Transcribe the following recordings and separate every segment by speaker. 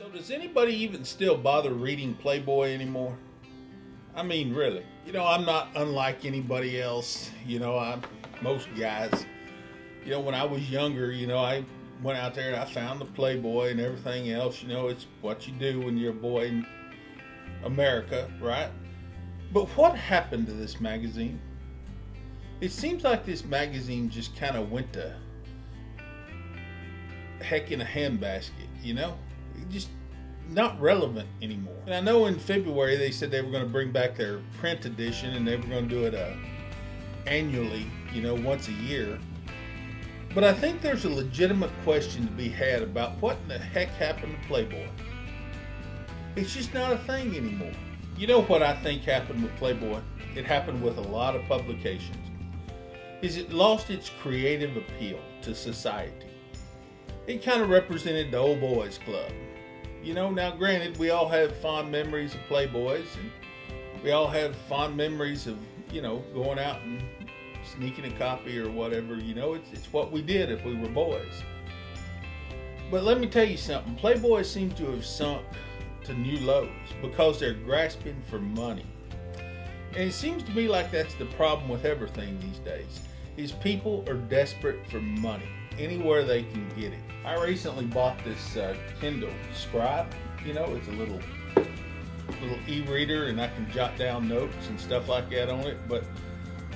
Speaker 1: So does anybody even still bother reading Playboy anymore? I mean, really. I'm not unlike anybody else. Most guys. When I was younger, I went out there and I found the Playboy and everything else. It's what you do when you're a boy in America, right? But what happened to this magazine? It seems like this magazine just kind of went to heck in a handbasket, It just not relevant anymore. And I know in February they said they were going to bring back their print edition and they were going to do it annually, once a year. But I think there's a legitimate question to be had about what in the heck happened to Playboy. It's just not a thing anymore. You know what I think happened with Playboy? It happened with a lot of publications. Is it lost its creative appeal to society. It kind of represented the old boys club. Now granted, we all have fond memories of Playboys, and we all have fond memories of, going out and sneaking a copy or whatever. It's what we did if we were boys. But let me tell you something. Playboy seems to have sunk to new lows because they're grasping for money. And it seems to me like that's the problem with everything these days, is people are desperate for money anywhere they can get it. I recently bought this Kindle Scribe. It's a little e-reader and I can jot down notes and stuff like that on it. But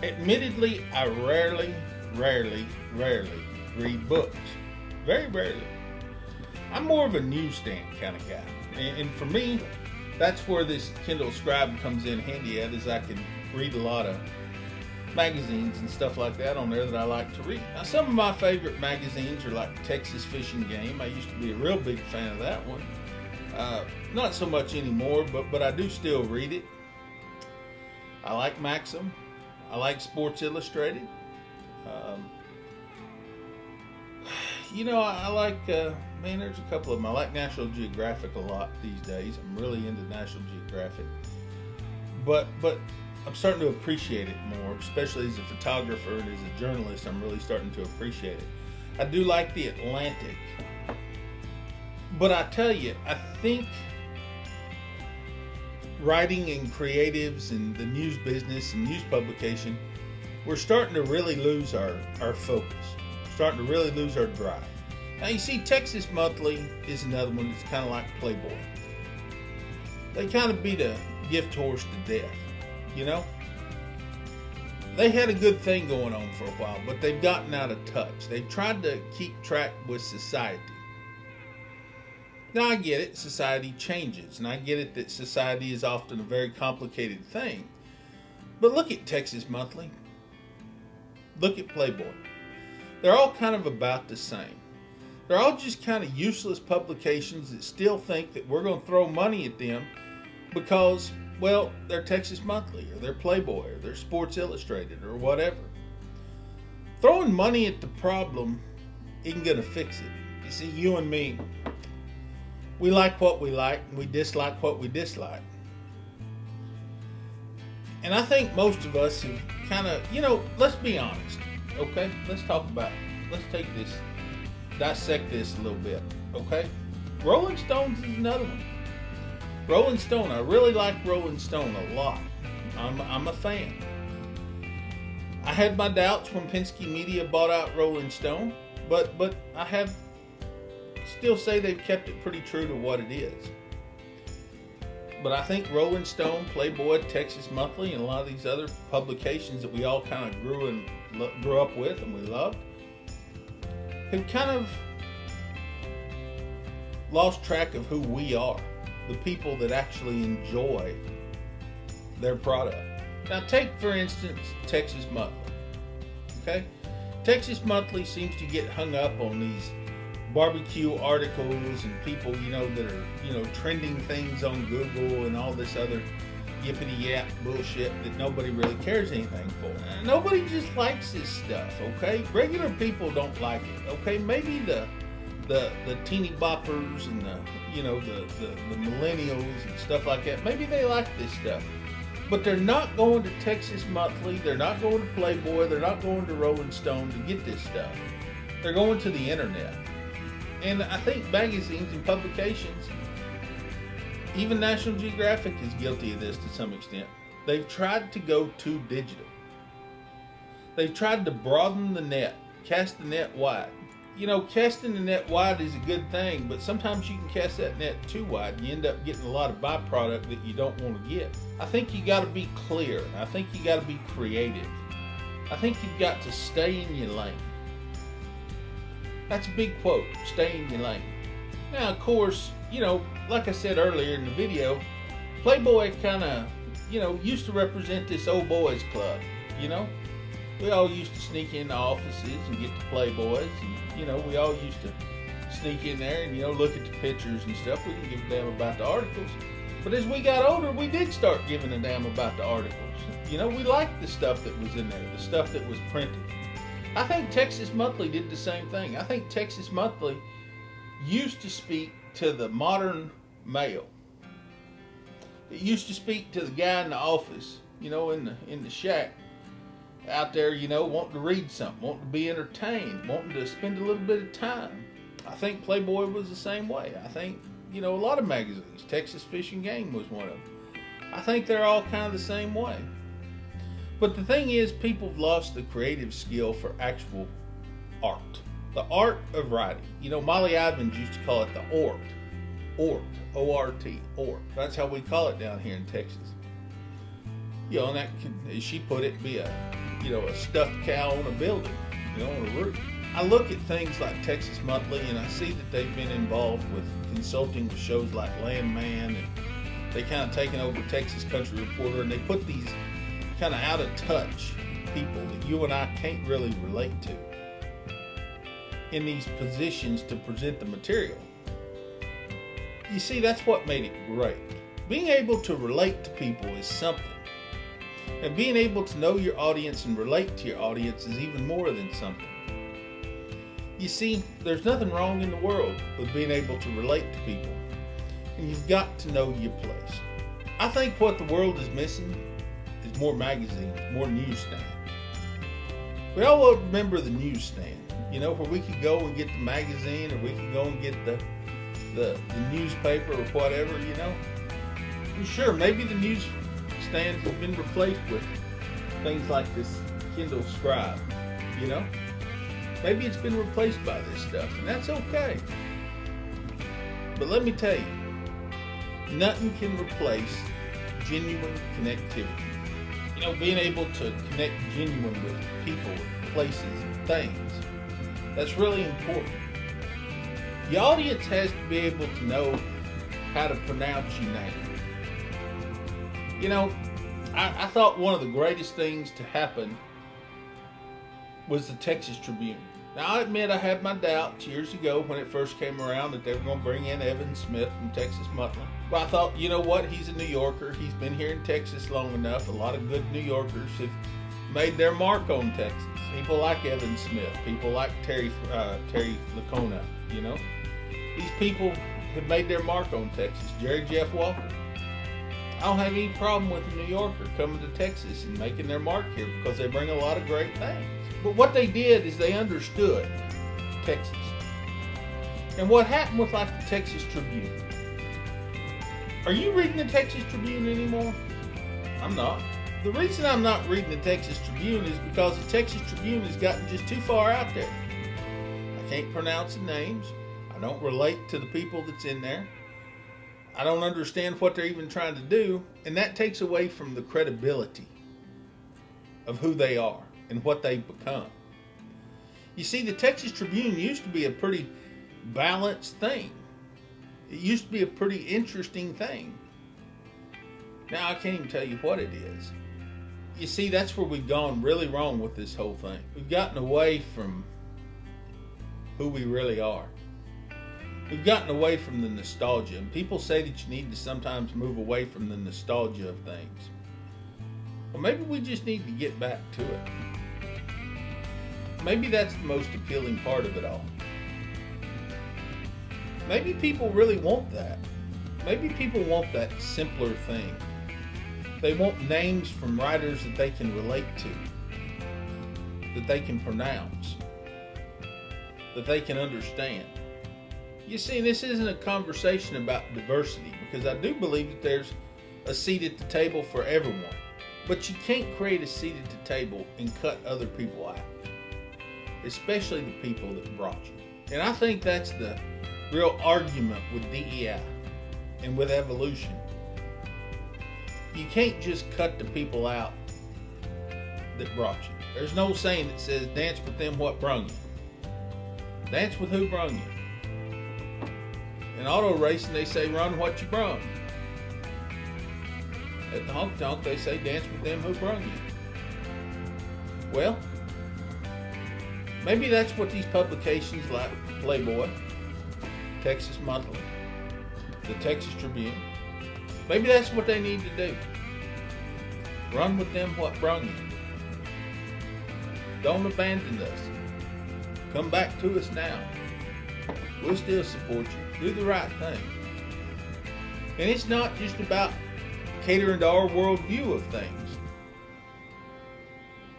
Speaker 1: admittedly, I rarely read books. Very rarely. I'm more of a newsstand kind of guy. And for me, that's where this Kindle Scribe comes in handy at, is I can read a lot of magazines and stuff like that on there that I like to read. Now, some of my favorite magazines are like Texas Fishing Game. I used to be a real big fan of that one. Not so much anymore, but I do still read it. I like Maxim. I like Sports Illustrated. I like, there's a couple of them. I like National Geographic a lot these days. I'm really into National Geographic. But I'm starting to appreciate it more, especially as a photographer and as a journalist. I'm really starting to appreciate it. I do like The Atlantic. But I tell you, I think writing and creatives and the news business and news publication, we're starting to really lose our focus. Starting to really lose our drive. Now you see, Texas Monthly is another one that's kind of like Playboy. They kind of beat a gift horse to death, They had a good thing going on for a while, but they've gotten out of touch. They've tried to keep track with society. Now I get it, society changes, and I get it that society is often a very complicated thing. But look at Texas Monthly. Look at Playboy. They're all kind of about the same. They're all just kind of useless publications that still think that we're going to throw money at them because, well, they're Texas Monthly or they're Playboy or they're Sports Illustrated or whatever. Throwing money at the problem isn't going to fix it. You see, you and me, we like what we like and we dislike what we dislike. And I think most of us have kind of, let's be honest, okay? Let's take this, dissect this a little bit, okay? Rolling Stones is another one. Rolling Stone, I really like Rolling Stone a lot. I'm a fan. I had my doubts when Penske Media bought out Rolling Stone, but I have still say they've kept it pretty true to what it is. But I think Rolling Stone, Playboy, Texas Monthly, and a lot of these other publications that we all kind of grew up with and we loved have kind of lost track of who we are, the people that actually enjoy their product. Now take, for instance, Texas Monthly. Okay? Texas Monthly seems to get hung up on these barbecue articles and people, that are, trending things on Google and all this other yippity-yap bullshit that nobody really cares anything for. Nobody just likes this stuff, okay? Regular people don't like it, okay? Maybe the teeny boppers and the millennials and stuff like that, maybe they like this stuff. But they're not going to Texas Monthly, they're not going to Playboy, they're not going to Rolling Stone to get this stuff. They're going to the internet. And I think magazines and publications Even National Geographic is guilty of this to some extent. They've tried to go too digital. They've tried to broaden the net, cast the net wide. You know, casting the net wide is a good thing, but sometimes you can cast that net too wide. You end up getting a lot of byproduct that you don't want to get. I think you got to be clear. I think you got to be creative. I think you've got to stay in your lane. That's a big quote, stay in your lane. Now, of course, you know, like I said earlier in the video, Playboy kind of, you know, used to represent this old boys club, you know. We all used to sneak into offices and get the Playboys, and, you know, we all used to sneak in there and, you know, look at the pictures and stuff. We didn't give a damn about the articles. But as we got older, we did start giving a damn about the articles. You know, we liked the stuff that was in there, the stuff that was printed. I think Texas Monthly did the same thing. I think Texas Monthly used to speak to the modern male. It used to speak to the guy in the office, you know, in the shack, out there, you know, wanting to read something, wanting to be entertained, wanting to spend a little bit of time. I think Playboy was the same way. I think, you know, a lot of magazines, Texas Fish and Game was one of them. I think they're all kind of the same way. But the thing is, people have lost the creative skill for actual art. The art of writing. You know, Molly Ivins used to call it the ort. Ort. O-R-T. Ort. That's how we call it down here in Texas. You know, and that can, as she put it, be a, you know, a stuffed cow on a building, you know, on a roof. I look at things like Texas Monthly and I see that they've been involved with consulting with shows like Landman, and they kind of taken over Texas Country Reporter, and they put these kind of out of touch people that you and I can't really relate to in these positions to present the material. You see, that's what made it great. Being able to relate to people is something. And being able to know your audience and relate to your audience is even more than something. You see, there's nothing wrong in the world with being able to relate to people. And you've got to know your place. I think what the world is missing is more magazines, more newsstands. We all remember the newsstand, you know, where we could go and get the magazine, or we could go and get the newspaper or whatever, you know. And sure, maybe the newsstand has been replaced with things like this Kindle Scribe, you know. Maybe it's been replaced by this stuff, and that's okay. But let me tell you, nothing can replace genuine connectivity. You know, being able to connect genuine with people, places, and things. That's really important. The audience has to be able to know how to pronounce your name. You know, I thought one of the greatest things to happen was the Texas Tribune. Now, I admit I had my doubts years ago when it first came around that they were going to bring in Evan Smith from Texas Monthly. But I thought, you know what, he's a New Yorker. He's been here in Texas long enough. A lot of good New Yorkers have made their mark on Texas. People like Evan Smith. People like Terry Lacona, you know. These people have made their mark on Texas. Jerry Jeff Walker. I don't have any problem with a New Yorker coming to Texas and making their mark here because they bring a lot of great things. But what they did is they understood Texas. And what happened with like the Texas Tribune. Are you reading the Texas Tribune anymore? I'm not. The reason I'm not reading the Texas Tribune is because the Texas Tribune has gotten just too far out there. I can't pronounce the names. I don't relate to the people that's in there. I don't understand what they're even trying to do. And that takes away from the credibility of who they are and what they've become. You see, the Texas Tribune used to be a pretty balanced thing. It used to be a pretty interesting thing. Now I can't even tell you what it is. You see, that's where we've gone really wrong with this whole thing. We've gotten away from who we really are. We've gotten away from the nostalgia. And people say that you need to sometimes move away from the nostalgia of things. Well, maybe we just need to get back to it. Maybe that's the most appealing part of it all. Maybe people really want that. Maybe people want that simpler thing. They want names from writers that they can relate to, that they can pronounce, that they can understand. You see, this isn't a conversation about diversity, because I do believe that there's a seat at the table for everyone. But you can't create a seat at the table and cut other people out, especially the people that brought you. And I think that's the real argument with DEI and with evolution. You can't just cut the people out that brought you. There's no saying that says dance with them what brung you. Dance with who brung you. In auto racing, they say run what you brung. At the honky tonk, they say dance with them who brung you. Well, maybe that's what these publications like Playboy, Texas Monthly, the Texas Tribune, maybe that's what they need to do. Run with them what brung you. Don't abandon us. Come back to us now. We'll still support you. Do the right thing. And it's not just about catering to our worldview of things.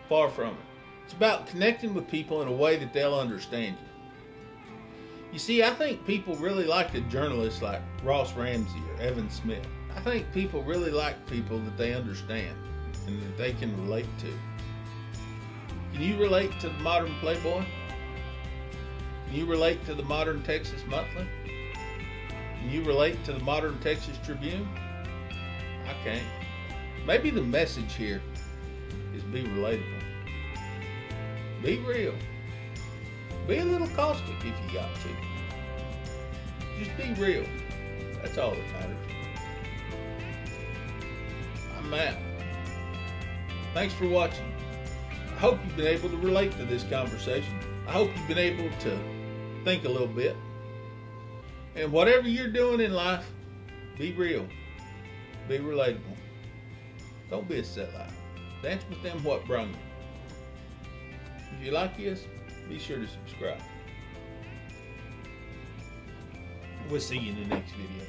Speaker 1: Far from it. It's about connecting with people in a way that they'll understand you. You see, I think people really like a journalist like Ross Ramsey or Evan Smith. I think people really like people that they understand and that they can relate to. Can you relate to the modern Playboy? Can you relate to the modern Texas Monthly? Can you relate to the modern Texas Tribune? I can't. Maybe the message here is be relatable. Be real. Be a little caustic if you got to. Just be real. That's all that matters. I'm Matt. Thanks for watching. I hope you've been able to relate to this conversation. I hope you've been able to think a little bit. And whatever you're doing in life, be real. Be relatable. Don't be a sellout. Dance with them what brung you. If you like this, be sure to subscribe. We'll see you in the next video.